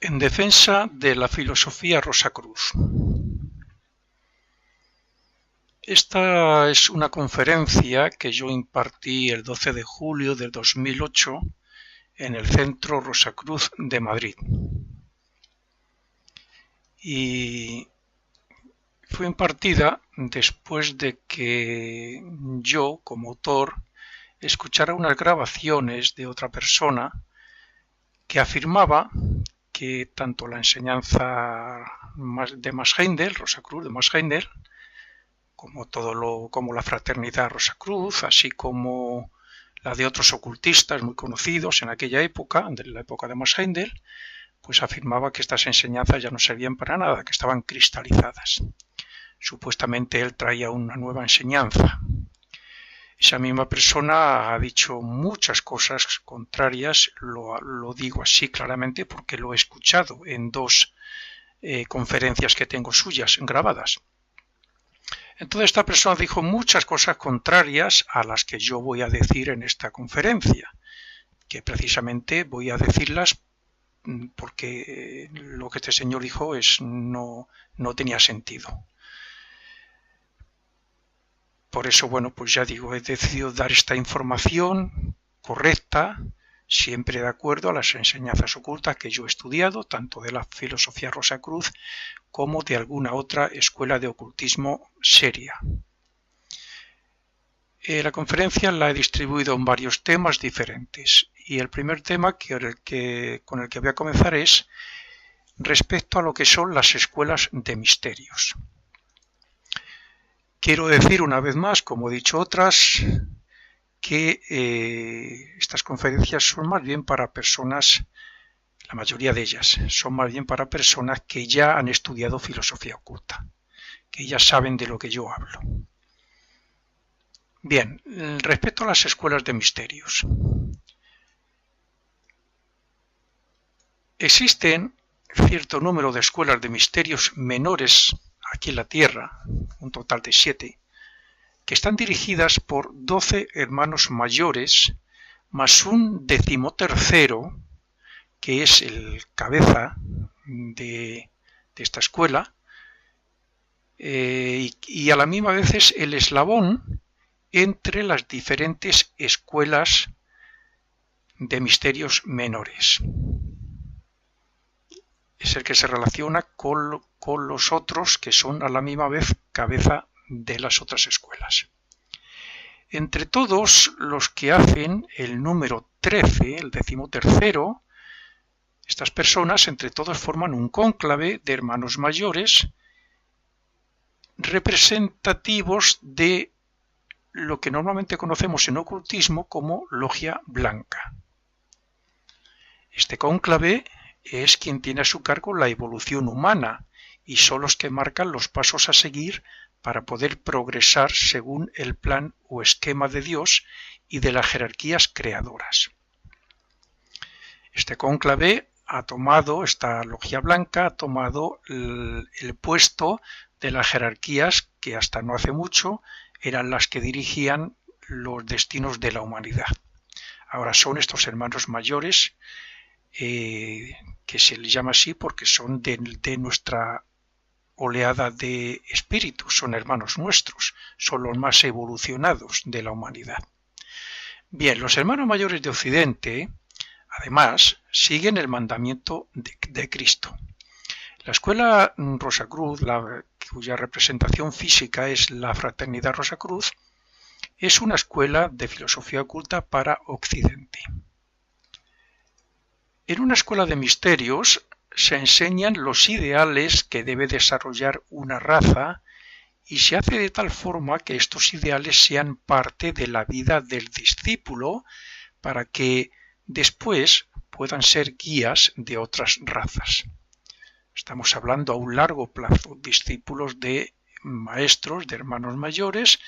En defensa de la filosofía Rosacruz. Esta es una conferencia que yo impartí el 12 de julio de 2008 en el Centro Rosacruz de Madrid. Y fue impartida después de que yo, como autor, escuchara unas grabaciones de otra persona que afirmaba que tanto la enseñanza de Max-Heindel, Rosacruz de Max-Heindel, como la fraternidad Rosacruz, así como la de otros ocultistas muy conocidos en aquella época, de la época de Max-Heindel, pues afirmaba que estas enseñanzas ya no servían para nada, que estaban cristalizadas. Supuestamente él traía una nueva enseñanza. Esa misma persona ha dicho muchas cosas contrarias, lo digo así claramente porque lo he escuchado en dos conferencias que tengo suyas grabadas. Entonces esta persona dijo muchas cosas contrarias a las que yo voy a decir en esta conferencia, que precisamente voy a decirlas porque lo que este señor dijo no tenía sentido. Por eso, bueno, pues ya digo, he decidido dar esta información correcta, siempre de acuerdo a las enseñanzas ocultas que yo he estudiado, tanto de la filosofía Rosacruz como de alguna otra escuela de ocultismo seria. La conferencia la he distribuido en varios temas diferentes y el primer tema con el que voy a comenzar es respecto a lo que son las escuelas de misterios. Quiero decir una vez más, como he dicho otras, que estas conferencias son más bien para personas, la mayoría de ellas, son más bien para personas que ya han estudiado filosofía oculta, que ya saben de lo que yo hablo. Bien, respecto a las escuelas de misterios. Existen cierto número de escuelas de misterios menores aquí en la Tierra, un total de 7, que están dirigidas por 12 hermanos mayores, más un 13º, que es el cabeza de esta escuela, y a la misma vez es el eslabón entre las diferentes escuelas de misterios menores. Es el que se relaciona con los otros que son a la misma vez cabeza de las otras escuelas. Entre todos los que hacen el número 13, el 13º, estas personas entre todos forman un cónclave de hermanos mayores representativos de lo que normalmente conocemos en ocultismo como logia blanca. Este cónclave es quien tiene a su cargo la evolución humana y son los que marcan los pasos a seguir para poder progresar según el plan o esquema de Dios y de las jerarquías creadoras. Este cónclave esta logia blanca ha tomado el puesto de las jerarquías que hasta no hace mucho eran las que dirigían los destinos de la humanidad. Ahora son estos hermanos mayores que se les llama así porque son de nuestra oleada de espíritus, son hermanos nuestros, son los más evolucionados de la humanidad. Bien, los hermanos mayores de Occidente, además, siguen el mandamiento de Cristo. La escuela Rosacruz, cuya representación física es la fraternidad Rosacruz, es una escuela de filosofía oculta para Occidente. En una escuela de misterios se enseñan los ideales que debe desarrollar una raza y se hace de tal forma que estos ideales sean parte de la vida del discípulo para que después puedan ser guías de otras razas. Estamos hablando a un largo plazo, discípulos de maestros, de hermanos mayores,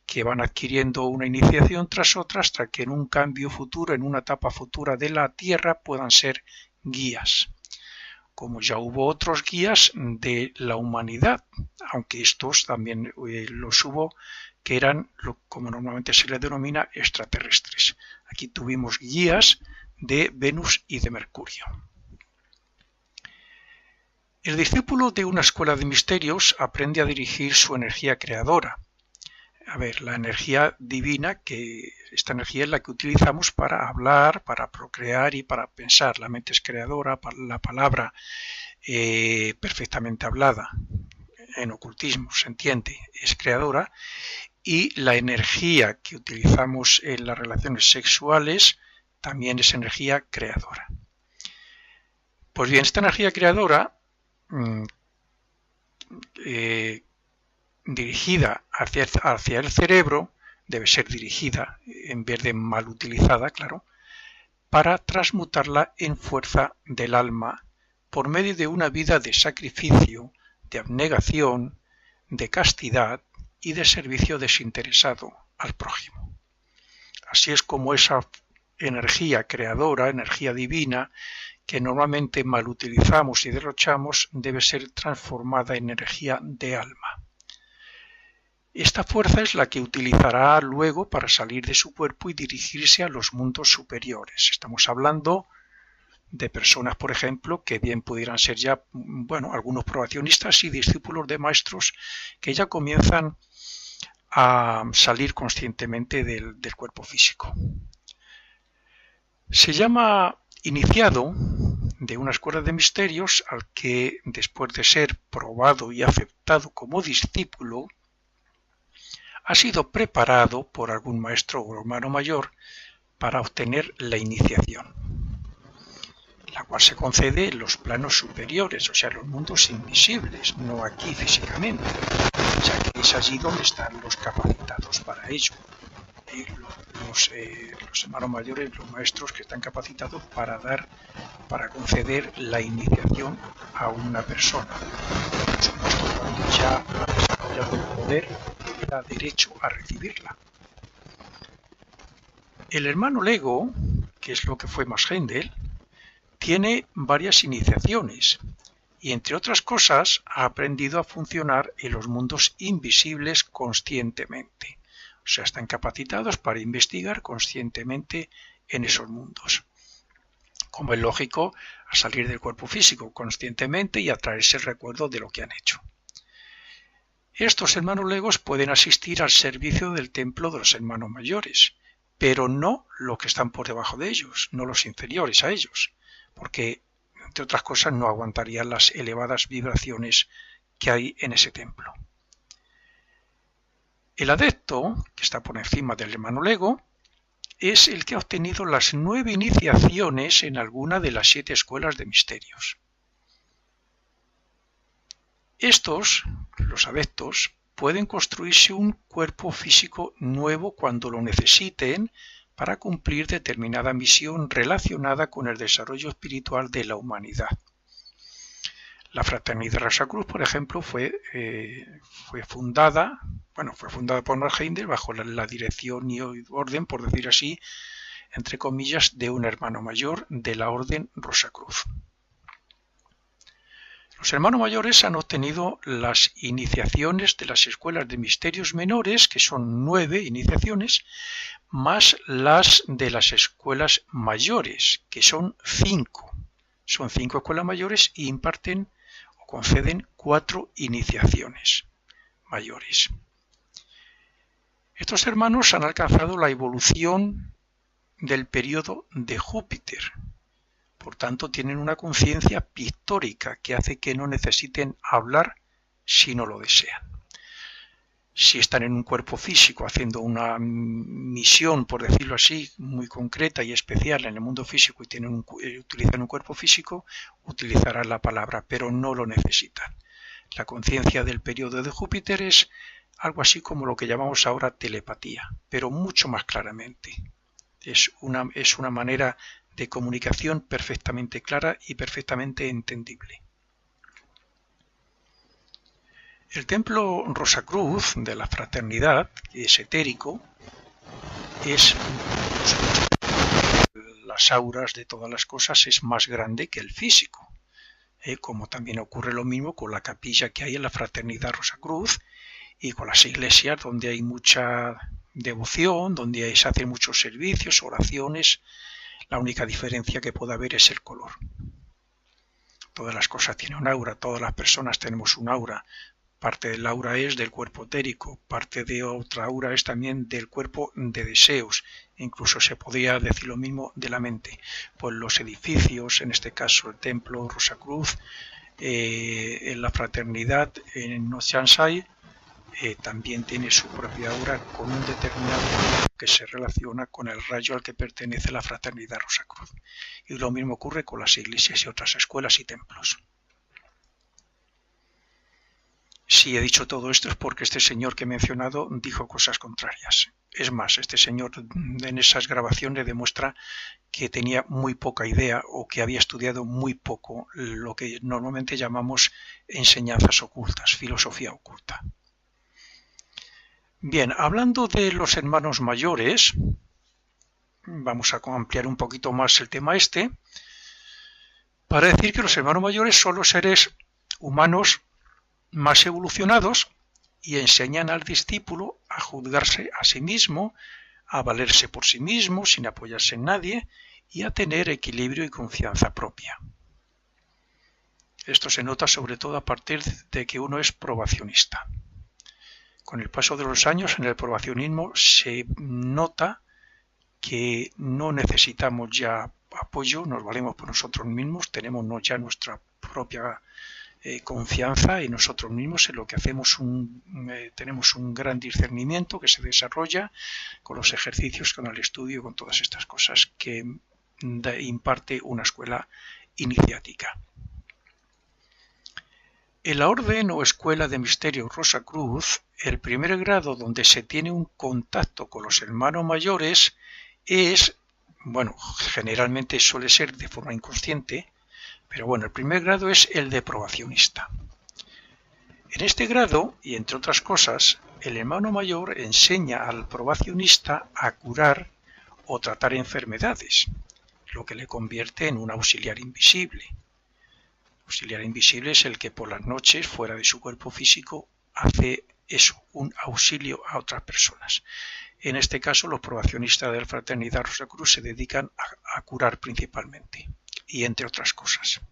que van adquiriendo una iniciación tras otra hasta que en un cambio futuro, en una etapa futura de la Tierra, puedan ser guías. Como ya hubo otros guías de la humanidad, aunque estos también los hubo que eran, como normalmente se les denomina, extraterrestres. Aquí tuvimos guías de Venus y de Mercurio. El discípulo de una escuela de misterios aprende a dirigir su energía creadora. A ver, la energía divina, esta energía es la que utilizamos para hablar, para procrear y para pensar. La mente es creadora, la palabra perfectamente hablada, en ocultismo se entiende, es creadora, y la energía que utilizamos en las relaciones sexuales también es energía creadora. Pues bien, esta energía creadora dirigida hacia el cerebro, debe ser dirigida en vez de mal utilizada, claro, para transmutarla en fuerza del alma por medio de una vida de sacrificio, de abnegación, de castidad y de servicio desinteresado al prójimo. Así es como esa energía creadora, energía divina, que normalmente mal utilizamos y derrochamos, debe ser transformada en energía de alma. Esta fuerza es la que utilizará luego para salir de su cuerpo y dirigirse a los mundos superiores. Estamos hablando de personas, por ejemplo, que bien pudieran ser ya, algunos probacionistas y discípulos de maestros que ya comienzan a salir conscientemente del cuerpo físico. Se llama iniciado de una escuela de misterios al que, después de ser probado y aceptado como discípulo, ha sido preparado por algún maestro o hermano mayor para obtener la iniciación, la cual se concede en los planos superiores, o sea, en los mundos invisibles, no aquí físicamente, ya que es allí donde están los capacitados para ello. Los hermanos mayores, los maestros que están capacitados para conceder la iniciación a una persona. Por supuesto, cuando ya ha desarrollado el poder, da derecho a recibirla. El hermano Lego, que es lo que fue Max Heindel, tiene varias iniciaciones y, entre otras cosas, ha aprendido a funcionar en los mundos invisibles conscientemente. O sea, están capacitados para investigar conscientemente en esos mundos. Como es lógico, a salir del cuerpo físico conscientemente y a traerse el recuerdo de lo que han hecho. Estos hermanos legos pueden asistir al servicio del templo de los hermanos mayores, pero no los que están por debajo de ellos, no los inferiores a ellos, porque, entre otras cosas, no aguantarían las elevadas vibraciones que hay en ese templo. El adepto, que está por encima del hermano lego, es el que ha obtenido las 9 iniciaciones en alguna de las 7 escuelas de misterios. Estos, los adeptos, pueden construirse un cuerpo físico nuevo cuando lo necesiten para cumplir determinada misión relacionada con el desarrollo espiritual de la humanidad. La Fraternidad Rosacruz, por ejemplo, fue fundada por Max Heindel bajo la dirección y orden, por decir así, entre comillas, de un hermano mayor de la Orden Rosacruz. Los hermanos mayores han obtenido las iniciaciones de las escuelas de misterios menores, que son 9 iniciaciones, más las de las escuelas mayores, que son 5. Son 5 escuelas mayores y imparten o conceden 4 iniciaciones mayores. Estos hermanos han alcanzado la evolución del periodo de Júpiter. Por tanto, tienen una conciencia pictórica que hace que no necesiten hablar si no lo desean. Si están en un cuerpo físico haciendo una misión, por decirlo así, muy concreta y especial en el mundo físico y utilizan un cuerpo físico, utilizarán la palabra, pero no lo necesitan. La conciencia del periodo de Júpiter es algo así como lo que llamamos ahora telepatía, pero mucho más claramente. Es una manera de comunicación perfectamente clara y perfectamente entendible. El templo Rosacruz de la Fraternidad, que es etérico, es, las auras de todas las cosas, es más grande que el físico, como también ocurre lo mismo con la capilla que hay en la Fraternidad Rosacruz y con las iglesias donde hay mucha devoción, donde se hacen muchos servicios, oraciones. La única diferencia que puede haber es el color. Todas las cosas tienen un aura, todas las personas tenemos un aura. Parte del aura es del cuerpo etérico, parte de otra aura es también del cuerpo de deseos. Incluso se podría decir lo mismo de la mente. Pues los edificios, en este caso el templo Rosacruz, en la fraternidad en Oceanside, también tiene su propia aura con un determinado rayo que se relaciona con el rayo al que pertenece la fraternidad Rosacruz. Y lo mismo ocurre con las iglesias y otras escuelas y templos. Si he dicho todo esto es porque este señor que he mencionado dijo cosas contrarias. Es más, este señor en esas grabaciones demuestra que tenía muy poca idea o que había estudiado muy poco lo que normalmente llamamos enseñanzas ocultas, filosofía oculta. Bien, hablando de los hermanos mayores, vamos a ampliar un poquito más el tema para decir que los hermanos mayores son los seres humanos más evolucionados y enseñan al discípulo a juzgarse a sí mismo, a valerse por sí mismo sin apoyarse en nadie y a tener equilibrio y confianza propia. Esto se nota sobre todo a partir de que uno es probacionista. Con el paso de los años en el probacionismo se nota que no necesitamos ya apoyo, nos valemos por nosotros mismos, tenemos ya nuestra propia confianza en nosotros mismos, en lo que hacemos tenemos un gran discernimiento que se desarrolla con los ejercicios, con el estudio, con todas estas cosas que imparte una escuela iniciática. En la orden o escuela de misterio Rosacruz, el primer grado donde se tiene un contacto con los hermanos mayores es, bueno, generalmente suele ser de forma inconsciente, pero bueno, el primer grado es el de probacionista. En este grado, y entre otras cosas, el hermano mayor enseña al probacionista a curar o tratar enfermedades, lo que le convierte en un auxiliar invisible. Auxiliar invisible es el que por las noches, fuera de su cuerpo físico, hace eso, un auxilio a otras personas. En este caso, los probacionistas de la Fraternidad Rosacruz se dedican a curar principalmente, y entre otras cosas.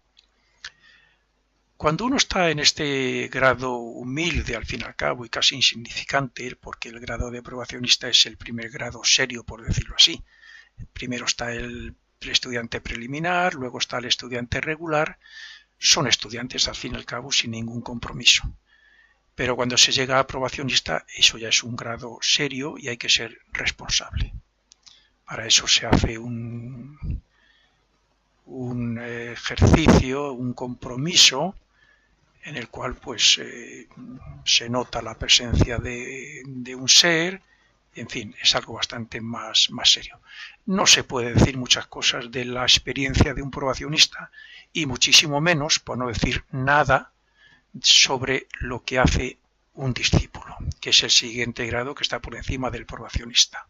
Cuando uno está en este grado humilde, al fin y al cabo, y casi insignificante, porque el grado de probacionista es el primer grado serio, por decirlo así. Primero está el estudiante preliminar, luego está el estudiante regular. Son estudiantes, al fin y al cabo, sin ningún compromiso. Pero cuando se llega a probacionista, eso ya es un grado serio y hay que ser responsable. Para eso se hace un ejercicio, un compromiso, en el cual pues se nota la presencia de un ser, en fin, es algo bastante más serio. No se puede decir muchas cosas de la experiencia de un probacionista y muchísimo menos, por no decir nada, sobre lo que hace un discípulo, que es el siguiente grado que está por encima del probacionista.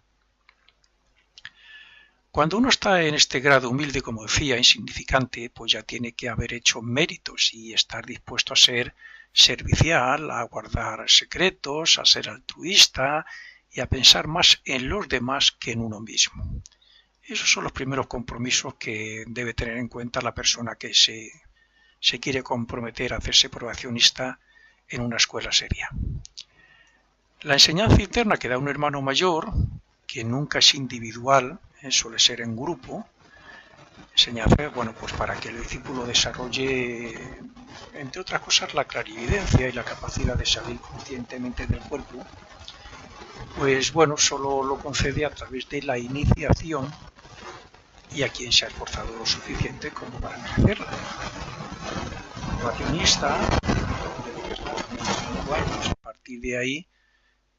Cuando uno está en este grado humilde, como decía, insignificante, pues ya tiene que haber hecho méritos y estar dispuesto a ser servicial, a guardar secretos, a ser altruista y a pensar más en los demás que en uno mismo. Esos son los primeros compromisos que debe tener en cuenta la persona que se quiere comprometer a hacerse probacionista en una escuela seria. La enseñanza interna que da un hermano mayor, que nunca es individual, suele ser en grupo, enseñanza, bueno, pues para que el discípulo desarrolle, entre otras cosas, la clarividencia y la capacidad de salir conscientemente del cuerpo, pues bueno, solo lo concede a través de la iniciación y a quien se ha esforzado lo suficiente como para merecerla. El probacionista, a partir de ahí,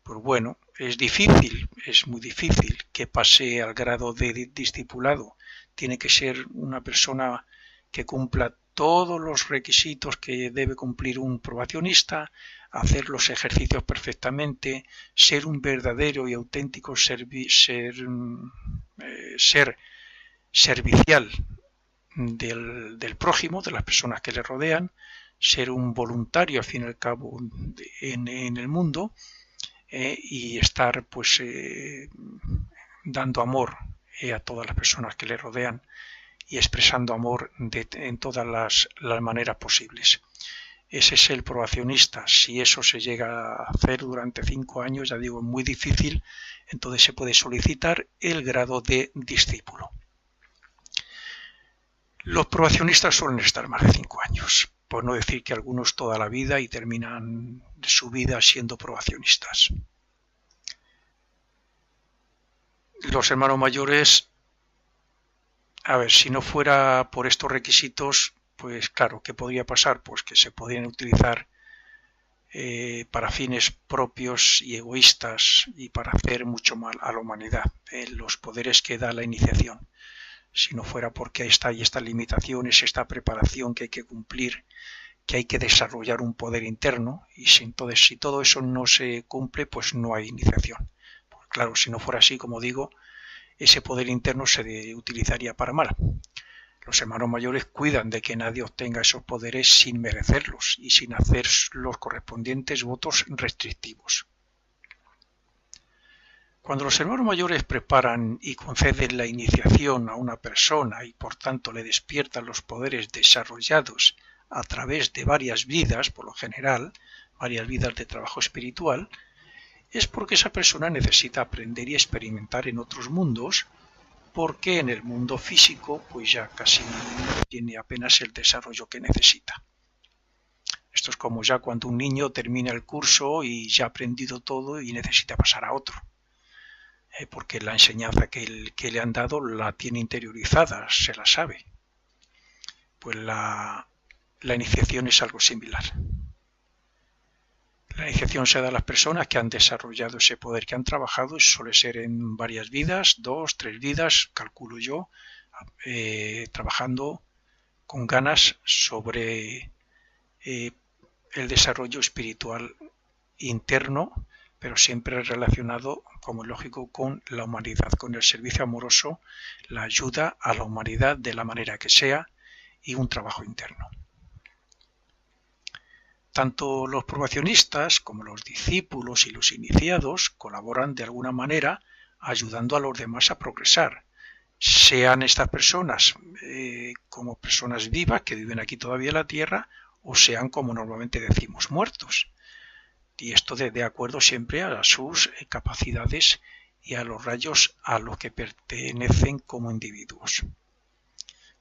pues bueno, es muy difícil que pase al grado de discipulado. Tiene que ser una persona que cumpla todos los requisitos que debe cumplir un probacionista, hacer los ejercicios perfectamente, ser un verdadero y auténtico ser servicial del prójimo, de las personas que le rodean, ser un voluntario al fin y al cabo en el mundo, y estar pues dando amor a todas las personas que le rodean y expresando amor en todas las maneras posibles. Ese es el probacionista. Si eso se llega a hacer durante 5 años, ya digo, es muy difícil, entonces se puede solicitar el grado de discípulo. Los probacionistas suelen estar más de 5 años, por no decir que algunos toda la vida y terminan su vida siendo probacionistas. Los hermanos mayores, a ver, si no fuera por estos requisitos, pues claro, ¿qué podría pasar? Pues que se podrían utilizar para fines propios y egoístas y para hacer mucho mal a la humanidad, los poderes que da la iniciación. Si no fuera porque hay estas limitaciones, esta preparación que hay que cumplir, que hay que desarrollar un poder interno, y entonces si todo eso no se cumple, pues no hay iniciación. Pues claro, si no fuera así, como digo, ese poder interno se utilizaría para mal. Los hermanos mayores cuidan de que nadie obtenga esos poderes sin merecerlos y sin hacer los correspondientes votos restrictivos. Cuando los hermanos mayores preparan y conceden la iniciación a una persona y por tanto le despiertan los poderes desarrollados a través de varias vidas, por lo general, varias vidas de trabajo espiritual, es porque esa persona necesita aprender y experimentar en otros mundos, porque en el mundo físico pues ya casi no tiene apenas el desarrollo que necesita. Esto es como ya cuando un niño termina el curso y ya ha aprendido todo y necesita pasar a otro, porque la enseñanza que le han dado la tiene interiorizada, se la sabe. Pues la iniciación es algo similar. La iniciación se da a las personas que han desarrollado ese poder, que han trabajado, y suele ser en varias vidas, 2, 3 vidas, calculo yo, trabajando con ganas sobre el desarrollo espiritual interno, pero siempre relacionado, como es lógico, con la humanidad, con el servicio amoroso, la ayuda a la humanidad de la manera que sea y un trabajo interno. Tanto los probacionistas como los discípulos y los iniciados colaboran de alguna manera ayudando a los demás a progresar, sean estas personas como personas vivas que viven aquí todavía en la tierra o sean, como normalmente decimos, muertos. Y esto de acuerdo siempre a sus capacidades y a los rayos a los que pertenecen como individuos.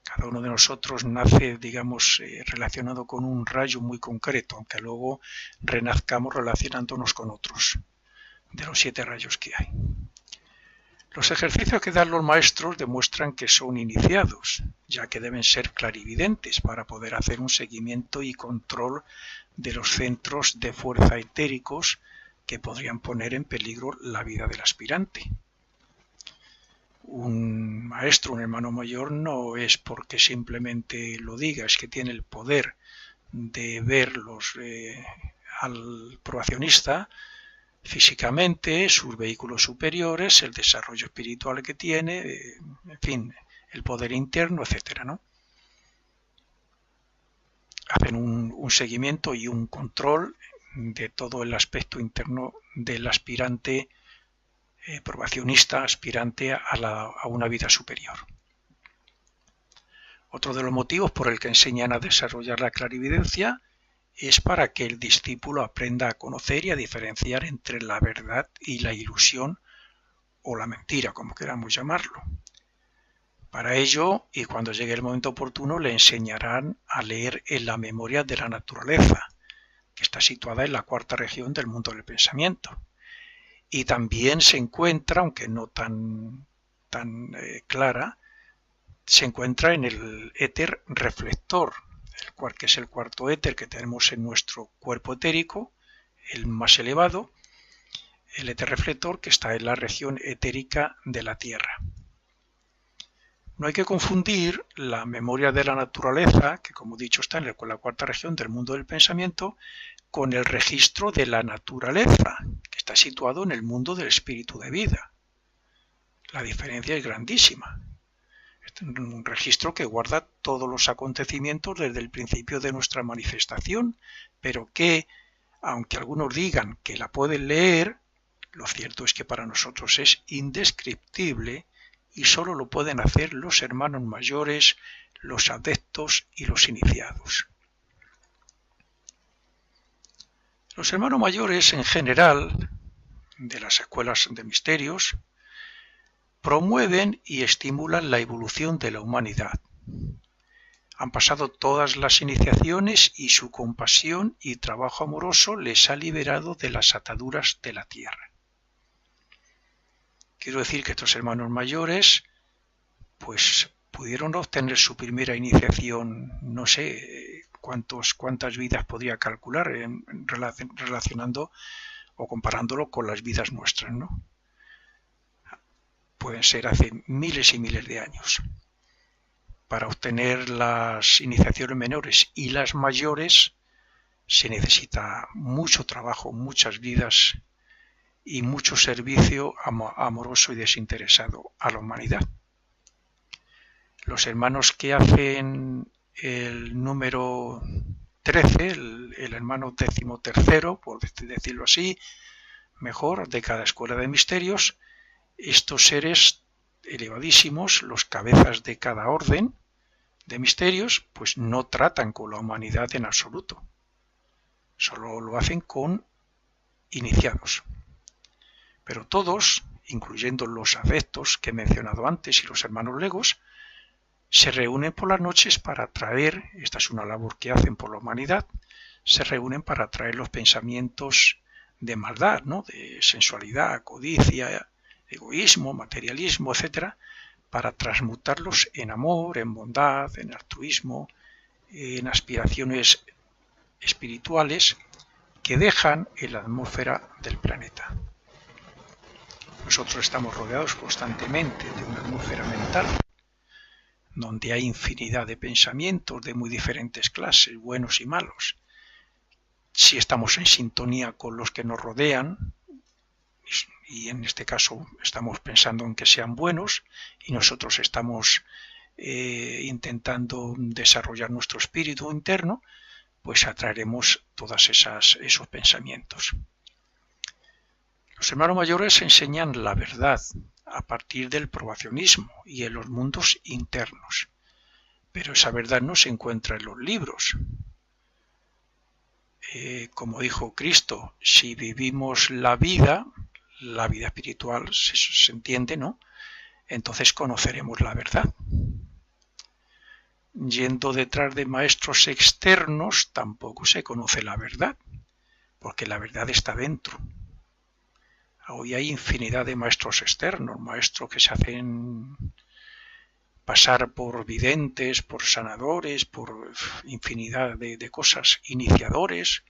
Cada uno de nosotros nace, digamos, relacionado con un rayo muy concreto, aunque luego renazcamos relacionándonos con otros, de los 7 rayos que hay. Los ejercicios que dan los maestros demuestran que son iniciados, ya que deben ser clarividentes para poder hacer un seguimiento y control de los centros de fuerza etéricos que podrían poner en peligro la vida del aspirante. Un maestro, un hermano mayor, no es porque simplemente lo diga, es que tiene el poder de ver al probacionista físicamente, sus vehículos superiores, el desarrollo espiritual que tiene, en fin, el poder interno, etcétera, ¿no? Hacen un seguimiento y un control de todo el aspecto interno del aspirante probacionista, aspirante a una vida superior. Otro de los motivos por el que enseñan a desarrollar la clarividencia es para que el discípulo aprenda a conocer y a diferenciar entre la verdad y la ilusión o la mentira, como queramos llamarlo. Para ello, y cuando llegue el momento oportuno, le enseñarán a leer en la memoria de la naturaleza, que está situada en la 4ª región del mundo del pensamiento. Y también se encuentra, aunque no tan clara, se encuentra en el éter reflector, que es el 4.º éter que tenemos en nuestro cuerpo etérico, el más elevado, el éter reflector que está en la región etérica de la Tierra. No hay que confundir la memoria de la naturaleza, que como he dicho está en la 4ª región del mundo del pensamiento, con el registro de la naturaleza, que está situado en el mundo del espíritu de vida. La diferencia es grandísima. Es un registro que guarda todos los acontecimientos desde el principio de nuestra manifestación, pero que, aunque algunos digan que la pueden leer, lo cierto es que para nosotros es indescriptible y solo lo pueden hacer los hermanos mayores, los adeptos y los iniciados. Los hermanos mayores en general, de las escuelas de misterios, promueven y estimulan la evolución de la humanidad. Han pasado todas las iniciaciones y su compasión y trabajo amoroso les ha liberado de las ataduras de la tierra. Quiero decir que estos hermanos mayores, pues pudieron obtener su primera iniciación, no sé cuántas vidas podría calcular, relacionando o comparándolo con las vidas nuestras, ¿no? Pueden ser hace miles y miles de años. Para obtener las iniciaciones menores y las mayores se necesita mucho trabajo, muchas vidas y mucho servicio amoroso y desinteresado a la humanidad. Los hermanos que hacen el número 13, el hermano 13º, por decirlo así, mejor, de cada escuela de misterios, estos seres elevadísimos, los cabezas de cada orden de misterios, pues no tratan con la humanidad en absoluto. Solo lo hacen con iniciados. Pero todos, incluyendo los adeptos que he mencionado antes y los hermanos legos, se reúnen por las noches para traer, esta es una labor que hacen por la humanidad, se reúnen para traer los pensamientos de maldad, ¿no? De sensualidad, codicia, egoísmo, materialismo, etcétera, para transmutarlos en amor, en bondad, en altruismo, en aspiraciones espirituales que dejan en la atmósfera del planeta. Nosotros estamos rodeados constantemente de una atmósfera mental donde hay infinidad de pensamientos de muy diferentes clases, buenos y malos. Si estamos en sintonía con los que nos rodean, y en este caso estamos pensando en que sean buenos, y nosotros estamos intentando desarrollar nuestro espíritu interno, pues atraeremos todos esos pensamientos. Los hermanos mayores enseñan la verdad a partir del probacionismo y en los mundos internos, pero esa verdad no se encuentra en los libros. Como dijo Cristo, si vivimos la vida espiritual, se entiende, ¿no? Entonces conoceremos la verdad. Yendo detrás de maestros externos tampoco se conoce la verdad, porque la verdad está dentro. Hoy hay infinidad de maestros externos, maestros que se hacen pasar por videntes, por sanadores, por infinidad de cosas, iniciadores,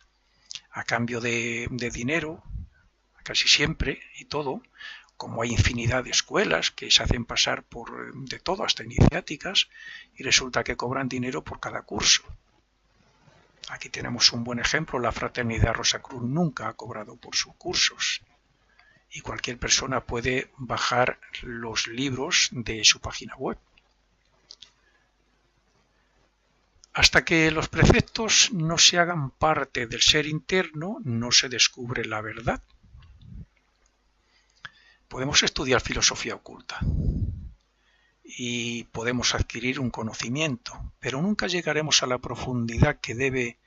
a cambio de dinero, casi siempre y todo, como hay infinidad de escuelas que se hacen pasar por de todo, hasta iniciáticas, y resulta que cobran dinero por cada curso. Aquí tenemos un buen ejemplo, la Fraternidad Rosacruz nunca ha cobrado por sus cursos. Y cualquier persona puede bajar los libros de su página web. Hasta que los preceptos no se hagan parte del ser interno, no se descubre la verdad. Podemos estudiar filosofía oculta y podemos adquirir un conocimiento, pero nunca llegaremos a la profundidad que debe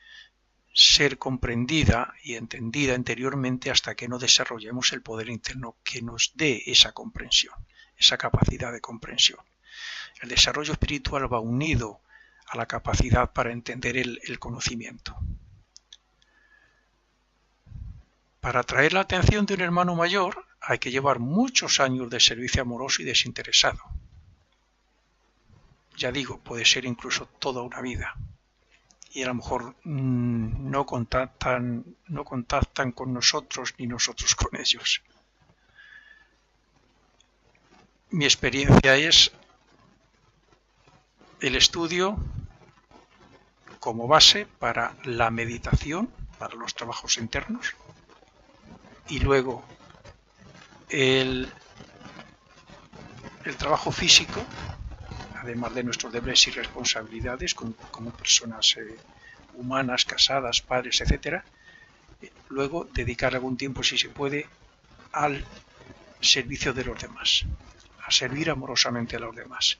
ser comprendida y entendida interiormente hasta que no desarrollemos el poder interno que nos dé esa comprensión, esa capacidad de comprensión. El desarrollo espiritual va unido a la capacidad para entender el conocimiento. Para atraer la atención de un hermano mayor hay que llevar muchos años de servicio amoroso y desinteresado. Ya digo, puede ser incluso toda una vida. Y a lo mejor no contactan con nosotros ni nosotros con ellos. Mi experiencia es el estudio como base para la meditación, para los trabajos internos, y luego el trabajo físico, además de nuestros deberes y responsabilidades como personas humanas, casadas, padres, etc. Luego dedicar algún tiempo, si se puede, al servicio de los demás, a servir amorosamente a los demás.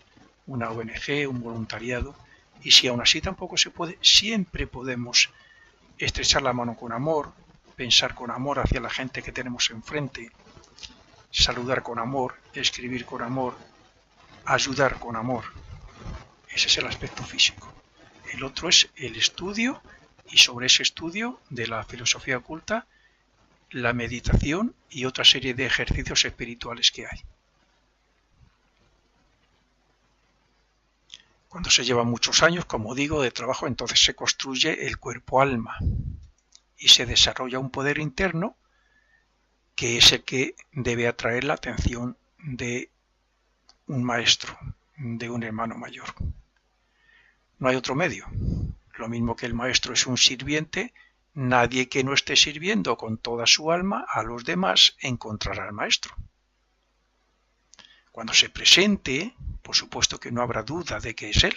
Una ONG, un voluntariado, y si aún así tampoco se puede, siempre podemos estrechar la mano con amor, pensar con amor hacia la gente que tenemos enfrente, saludar con amor, escribir con amor, ayudar con amor. Ese es el aspecto físico. El otro es el estudio, y sobre ese estudio de la filosofía oculta, la meditación y otra serie de ejercicios espirituales que hay. Cuando se llevan muchos años, como digo, de trabajo, entonces se construye el cuerpo-alma y se desarrolla un poder interno que es el que debe atraer la atención de un maestro, de un hermano mayor. No hay otro medio. Lo mismo que el maestro es un sirviente, nadie que no esté sirviendo con toda su alma a los demás encontrará al maestro. Cuando se presente, por supuesto que no habrá duda de que es él,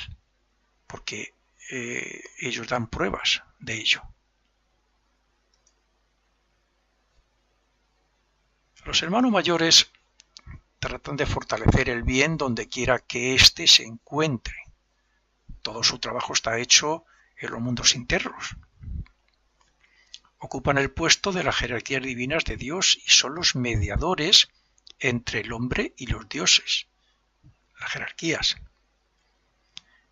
porque ellos dan pruebas de ello. Los hermanos mayores tratan de fortalecer el bien donde quiera que éste se encuentre. Todo su trabajo está hecho en los mundos internos. Ocupan el puesto de las jerarquías divinas de Dios y son los mediadores entre el hombre y los dioses, las jerarquías.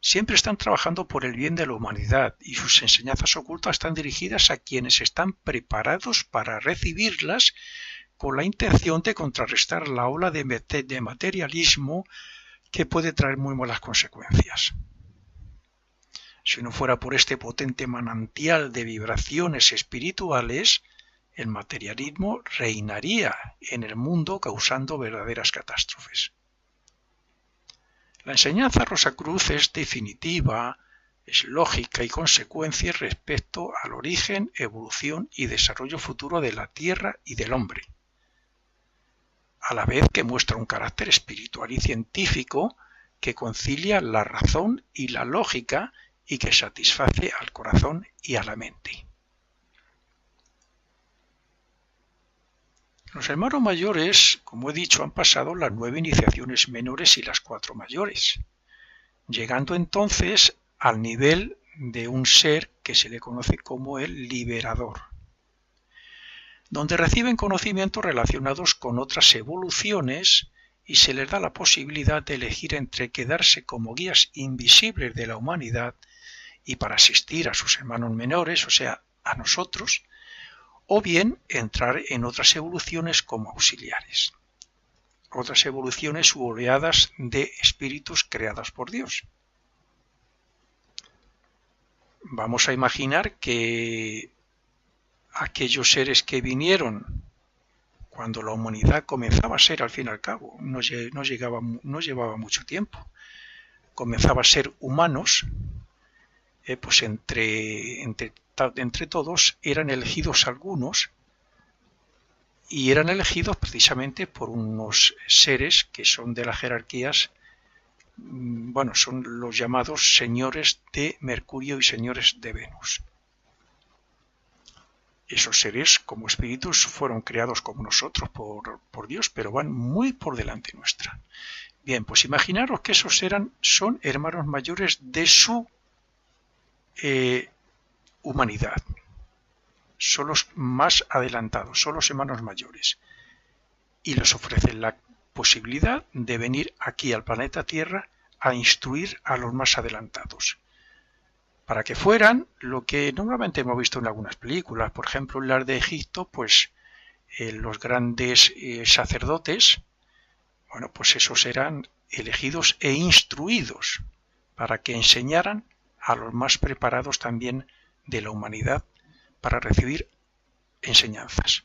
Siempre están trabajando por el bien de la humanidad y sus enseñanzas ocultas están dirigidas a quienes están preparados para recibirlas con la intención de contrarrestar la ola de materialismo que puede traer muy malas consecuencias. Si no fuera por este potente manantial de vibraciones espirituales, el materialismo reinaría en el mundo causando verdaderas catástrofes. La enseñanza Rosacruz es definitiva, es lógica y consecuencia respecto al origen, evolución y desarrollo futuro de la Tierra y del hombre, a la vez que muestra un carácter espiritual y científico que concilia la razón y la lógica y que satisface al corazón y a la mente. Los hermanos mayores, como he dicho, han pasado las 9 iniciaciones menores y las 4 mayores, llegando entonces al nivel de un ser que se le conoce como el liberador, donde reciben conocimientos relacionados con otras evoluciones y se les da la posibilidad de elegir entre quedarse como guías invisibles de la humanidad y para asistir a sus hermanos menores, o sea, a nosotros, o bien entrar en otras evoluciones como auxiliares, otras evoluciones u oleadas de espíritus creadas por Dios. Vamos a imaginar que aquellos seres que vinieron cuando la humanidad comenzaba a ser, al fin y al cabo, no llevaba mucho tiempo, comenzaba a ser humanos, pues entre todos eran elegidos algunos, y eran elegidos precisamente por unos seres que son de las jerarquías, son los llamados señores de Mercurio y señores de Venus. Esos seres como espíritus fueron creados como nosotros por Dios, pero van muy por delante nuestra. Bien, pues imaginaros que esos son hermanos mayores de su humanidad. Son los más adelantados, son los hermanos mayores. Y les ofrecen la posibilidad de venir aquí al planeta Tierra a instruir a los más adelantados, para que fueran lo que normalmente hemos visto en algunas películas. Por ejemplo, en las de Egipto, pues los grandes sacerdotes, pues esos eran elegidos e instruidos para que enseñaran a los más preparados también de la humanidad para recibir enseñanzas.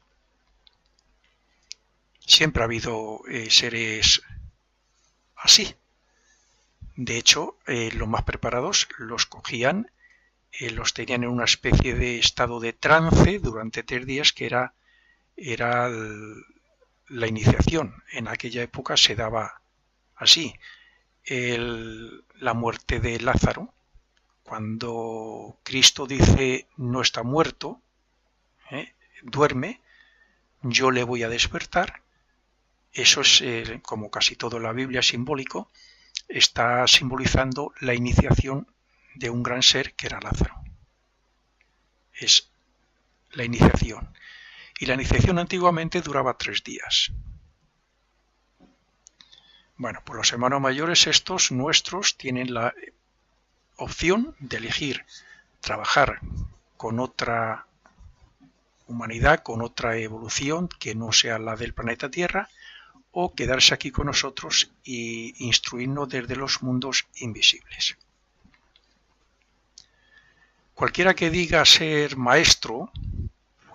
Siempre ha habido seres así. De hecho, los más preparados los cogían, los tenían en una especie de estado de trance durante 3 días, que era la iniciación. En aquella época se daba así. La muerte de Lázaro, cuando Cristo dice no está muerto, duerme, yo le voy a despertar, Eso es, como casi todo en la Biblia simbólico, está simbolizando la iniciación de un gran ser que era Lázaro. Es la iniciación. Y la iniciación antiguamente duraba 3 días. Bueno, pues los hermanos mayores estos nuestros tienen la opción de elegir trabajar con otra humanidad, con otra evolución que no sea la del planeta Tierra, o quedarse aquí con nosotros e instruirnos desde los mundos invisibles. Cualquiera que diga ser maestro,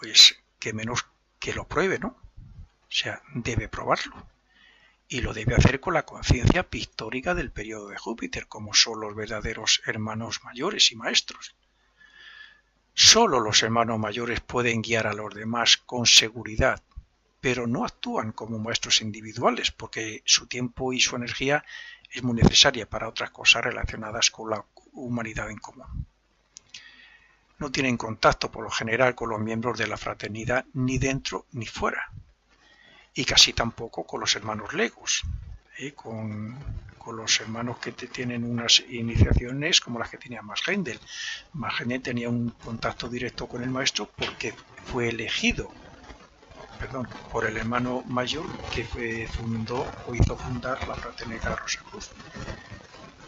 pues que menos que lo pruebe, ¿no? O sea, debe probarlo. Y lo debe hacer con la conciencia pictórica del periodo de Júpiter, como son los verdaderos hermanos mayores y maestros. Solo los hermanos mayores pueden guiar a los demás con seguridad, pero no actúan como maestros individuales, porque su tiempo y su energía es muy necesaria para otras cosas relacionadas con la humanidad en común. No tienen contacto por lo general con los miembros de la fraternidad ni dentro ni fuera, y casi tampoco con los hermanos legos, con los hermanos que tienen unas iniciaciones como las que tenía Max Heindel. Max Heindel tenía un contacto directo con el maestro porque fue elegido por el hermano mayor que fundó o hizo fundar la fraternidad Rosacruz,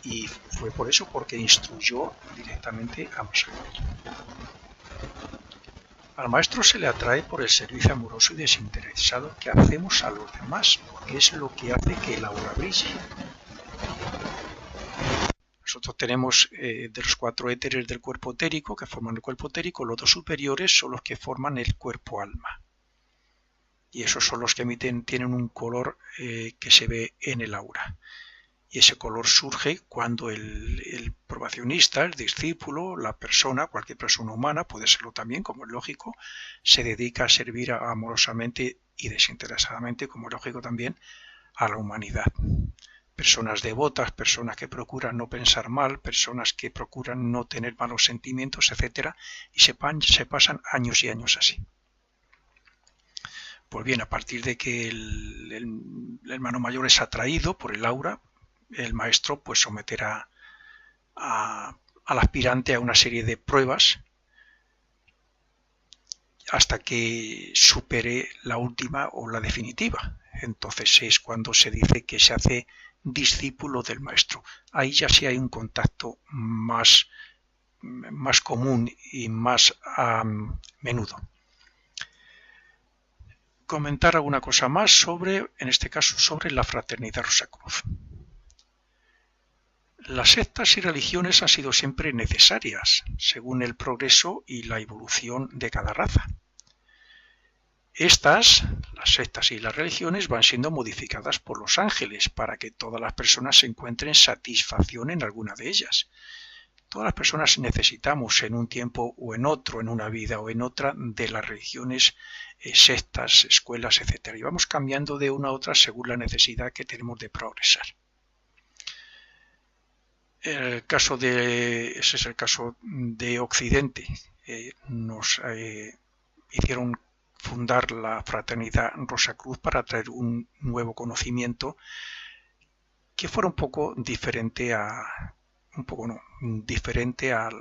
y fue por eso, porque instruyó directamente a Max Heindel. Al maestro se le atrae por el servicio amoroso y desinteresado que hacemos a los demás, porque es lo que hace que el aura brille. Nosotros tenemos de los 4 éteres del cuerpo etérico que forman el cuerpo etérico, los 2 superiores son los que forman el cuerpo alma. Y esos son los que tienen un color que se ve en el aura. Y ese color surge cuando el probacionista, el discípulo, la persona, cualquier persona humana, puede serlo también, como es lógico, se dedica a servir amorosamente y desinteresadamente, como es lógico también, a la humanidad. Personas devotas, personas que procuran no pensar mal, personas que procuran no tener malos sentimientos, etc. Y se pasan años y años así. Pues bien, a partir de que el hermano mayor es atraído por el aura, el maestro pues someterá al aspirante a una serie de pruebas hasta que supere la última o la definitiva. Entonces es cuando se dice que se hace discípulo del maestro. Ahí ya sí hay un contacto más común y más menudo. Comentar alguna cosa más en este caso, sobre la fraternidad Rosacruz. Las sectas y religiones han sido siempre necesarias, según el progreso y la evolución de cada raza. Las sectas y las religiones, van siendo modificadas por los ángeles para que todas las personas se encuentren satisfacción en alguna de ellas. Todas las personas necesitamos en un tiempo o en otro, en una vida o en otra, de las religiones, sectas, escuelas, etc. Y vamos cambiando de una a otra según la necesidad que tenemos de progresar. Ese es el caso de Occidente. Nos hicieron fundar la fraternidad Rosacruz para traer un nuevo conocimiento que fuera un poco diferente a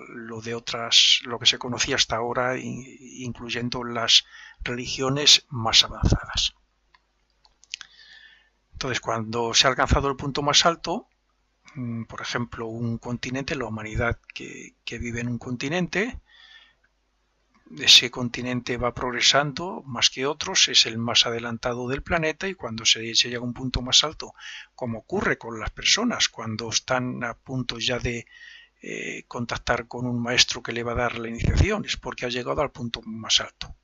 lo que se conocía hasta ahora, incluyendo las religiones más avanzadas. Entonces, cuando se ha alcanzado el punto más alto, por ejemplo, un continente, la humanidad que vive en un continente, ese continente va progresando más que otros, es el más adelantado del planeta, y cuando se llega a un punto más alto, como ocurre con las personas cuando están a punto ya de contactar con un maestro que le va a dar la iniciación, es porque ha llegado al punto más alto.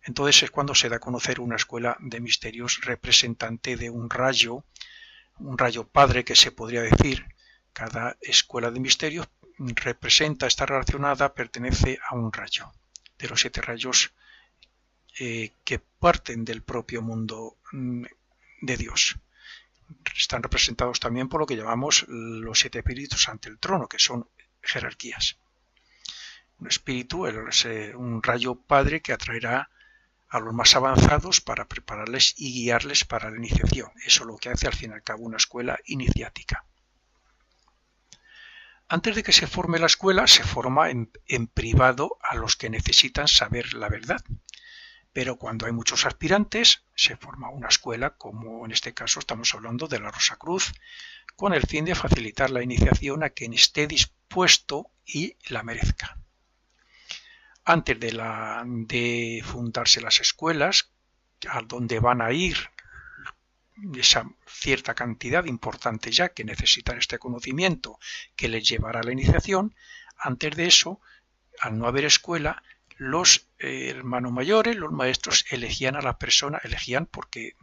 Entonces es cuando se da a conocer una escuela de misterios representante de un rayo padre, que se podría decir. Cada escuela de misterios está relacionada, pertenece a un rayo, de los 7 rayos que parten del propio mundo de Dios. Están representados también por lo que llamamos los 7 espíritus ante el trono, que son jerarquías. Un espíritu es un rayo padre que atraerá a los más avanzados para prepararles y guiarles para la iniciación. Eso es lo que hace al fin y al cabo una escuela iniciática. Antes de que se forme la escuela, se forma en privado a los que necesitan saber la verdad. Pero cuando hay muchos aspirantes, se forma una escuela, como en este caso estamos hablando de la Rosacruz, con el fin de facilitar la iniciación a quien esté dispuesto y la merezca. Antes de fundarse las escuelas, a donde van a ir esa cierta cantidad importante ya que necesitan este conocimiento que les llevará a la iniciación, antes de eso, al no haber escuela, los hermanos mayores, los maestros, elegían a la persona, elegían porque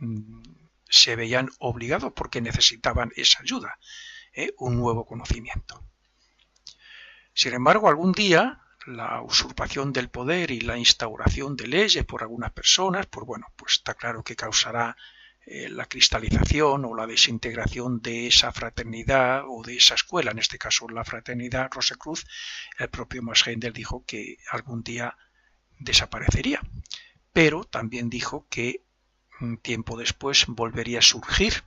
se veían obligados, porque necesitaban esa ayuda, un nuevo conocimiento. Sin embargo, algún día, la usurpación del poder y la instauración de leyes por algunas personas, pues bueno, pues está claro que causará la cristalización o la desintegración de esa fraternidad o de esa escuela, en este caso la fraternidad Rosacruz. El propio Max Heindel dijo que algún día desaparecería, pero también dijo que un tiempo después volvería a surgir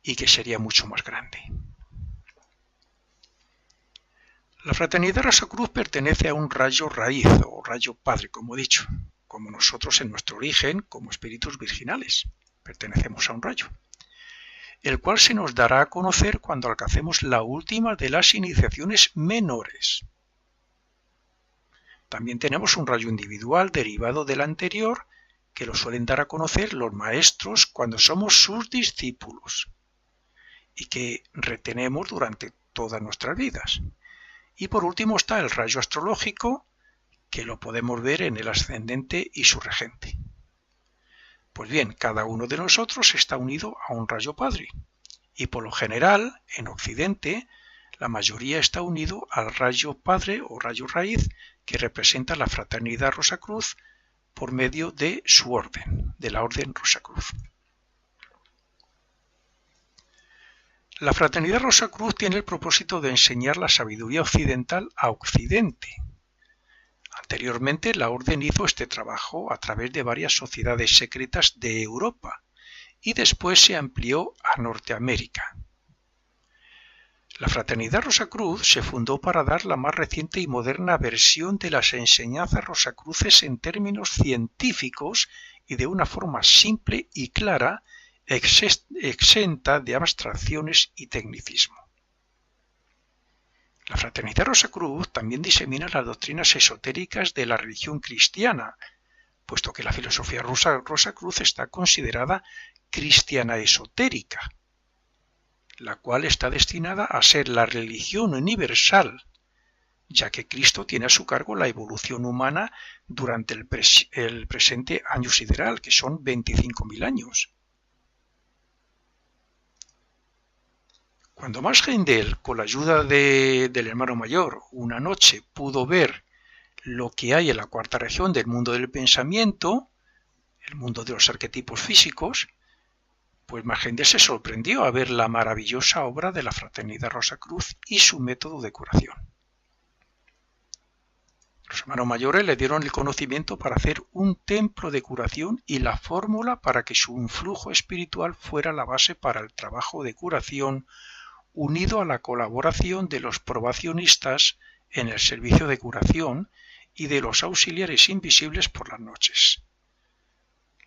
y que sería mucho más grande. La fraternidad Rosacruz pertenece a un rayo raíz o rayo padre, como he dicho, como nosotros en nuestro origen como espíritus virginales. Pertenecemos a un rayo, el cual se nos dará a conocer cuando alcancemos la última de las iniciaciones menores. También tenemos un rayo individual derivado del anterior, que lo suelen dar a conocer los maestros cuando somos sus discípulos y que retenemos durante todas nuestras vidas. Y por último está el rayo astrológico, que lo podemos ver en el ascendente y su regente. Pues bien, cada uno de nosotros está unido a un rayo padre, y por lo general, en Occidente, la mayoría está unido al rayo padre o rayo raíz, que representa la fraternidad Rosacruz por medio de su orden, de la orden Rosacruz. La fraternidad Rosacruz tiene el propósito de enseñar la sabiduría occidental a Occidente. Anteriormente, la orden hizo este trabajo a través de varias sociedades secretas de Europa y después se amplió a Norteamérica. La Fraternidad Rosacruz se fundó para dar la más reciente y moderna versión de las enseñanzas rosacruces en términos científicos y de una forma simple y clara, exenta de abstracciones y tecnicismo. La Fraternidad Rosacruz también disemina las doctrinas esotéricas de la religión cristiana, puesto que la filosofía Rosacruz está considerada cristiana esotérica, la cual está destinada a ser la religión universal, ya que Cristo tiene a su cargo la evolución humana durante el presente año sideral, que son 25.000 años. Cuando Max Heindel, con la ayuda del hermano mayor, una noche pudo ver lo que hay en la cuarta región del mundo del pensamiento, el mundo de los arquetipos físicos, pues Max Heindel se sorprendió a ver la maravillosa obra de la Fraternidad Rosacruz y su método de curación. Los hermanos mayores le dieron el conocimiento para hacer un templo de curación y la fórmula para que su influjo espiritual fuera la base para el trabajo de curación, unido a la colaboración de los probacionistas en el servicio de curación y de los auxiliares invisibles por las noches.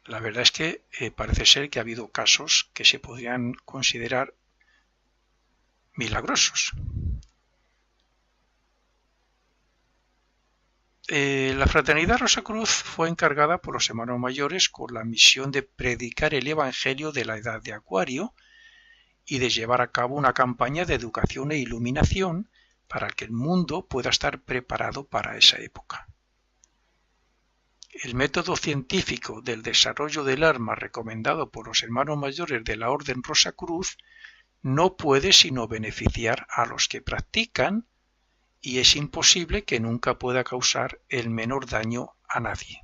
La verdad es que parece ser que ha habido casos que se podrían considerar milagrosos. La Fraternidad Rosacruz fue encargada por los hermanos mayores con la misión de predicar el Evangelio de la Edad de Acuario y de llevar a cabo una campaña de educación e iluminación para que el mundo pueda estar preparado para esa época. El método científico del desarrollo del alma recomendado por los hermanos mayores de la Orden Rosacruz no puede sino beneficiar a los que practican y es imposible que nunca pueda causar el menor daño a nadie.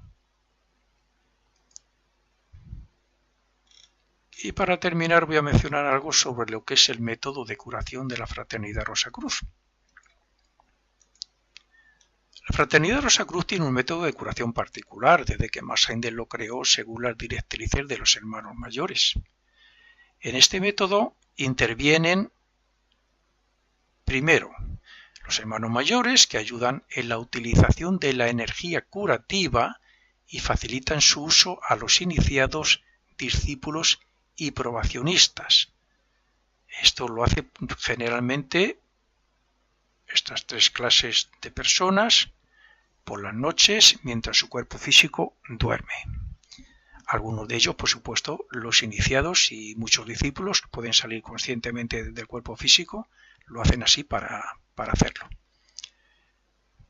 Y para terminar voy a mencionar algo sobre lo que es el método de curación de la Fraternidad Rosacruz. La Fraternidad Rosacruz tiene un método de curación particular desde que Max Heindel lo creó según las directrices de los hermanos mayores. En este método intervienen primero los hermanos mayores, que ayudan en la utilización de la energía curativa y facilitan su uso a los iniciados, discípulos y probacionistas. Esto lo hace generalmente estas tres clases de personas por las noches mientras su cuerpo físico duerme. Algunos de ellos, por supuesto, los iniciados y muchos discípulos que pueden salir conscientemente del cuerpo físico, lo hacen así para hacerlo,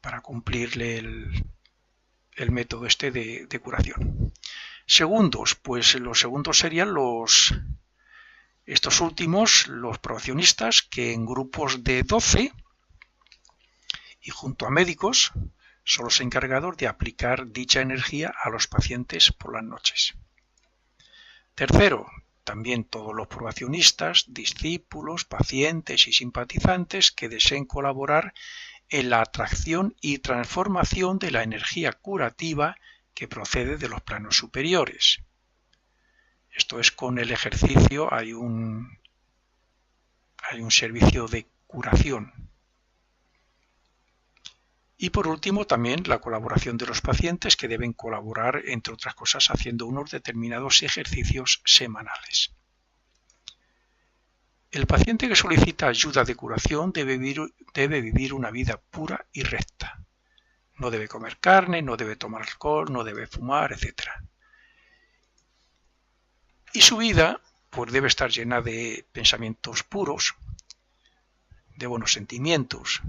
para cumplirle el método este de curación. Segundos, pues los segundos serían estos últimos, los probacionistas, que en grupos de 12 y junto a médicos son los encargados de aplicar dicha energía a los pacientes por las noches. Tercero, también todos los probacionistas, discípulos, pacientes y simpatizantes que deseen colaborar en la atracción y transformación de la energía curativa que procede de los planos superiores. Esto es, con el ejercicio hay un servicio de curación. Y por último, también la colaboración de los pacientes, que deben colaborar, entre otras cosas, haciendo unos determinados ejercicios semanales. El paciente que solicita ayuda de curación debe vivir una vida pura y recta. No debe comer carne, no debe tomar alcohol, no debe fumar, etc. Y su vida pues debe estar llena de pensamientos puros, de buenos sentimientos.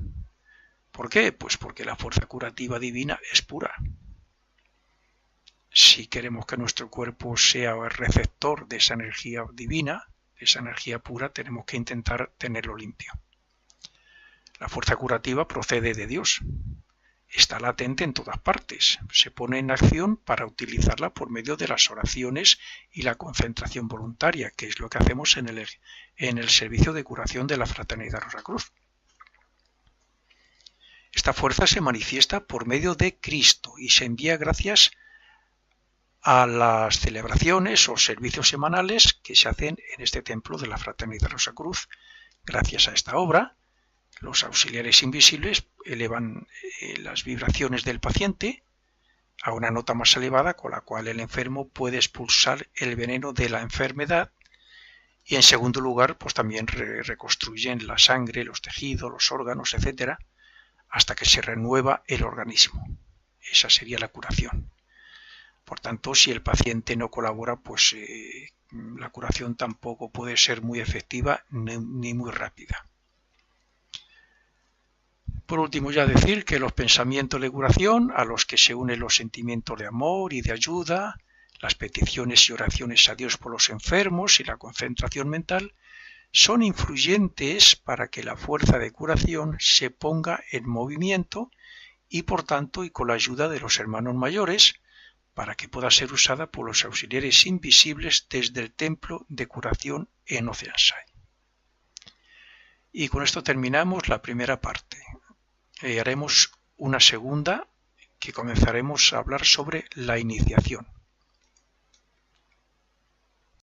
¿Por qué? Pues porque la fuerza curativa divina es pura. Si queremos que nuestro cuerpo sea el receptor de esa energía divina, de esa energía pura, tenemos que intentar tenerlo limpio. La fuerza curativa procede de Dios. Está latente en todas partes. Se pone en acción para utilizarla por medio de las oraciones y la concentración voluntaria, que es lo que hacemos en el servicio de curación de la Fraternidad Rosacruz. Esta fuerza se manifiesta por medio de Cristo y se envía gracias a las celebraciones o servicios semanales que se hacen en este templo de la Fraternidad Rosacruz. Gracias a esta obra, los auxiliares invisibles elevan las vibraciones del paciente a una nota más elevada, con la cual el enfermo puede expulsar el veneno de la enfermedad. Y en segundo lugar, pues también reconstruyen la sangre, los tejidos, los órganos, etcétera, hasta que se renueva el organismo. Esa sería la curación. Por tanto, si el paciente no colabora, pues la curación tampoco puede ser muy efectiva ni muy rápida. Por último, ya decir que los pensamientos de curación, a los que se unen los sentimientos de amor y de ayuda, las peticiones y oraciones a Dios por los enfermos y la concentración mental, son influyentes para que la fuerza de curación se ponga en movimiento y, por tanto, y con la ayuda de los hermanos mayores, para que pueda ser usada por los auxiliares invisibles desde el templo de curación en Oceanside. Y con esto terminamos la primera parte. Haremos una segunda, que comenzaremos a hablar sobre la iniciación.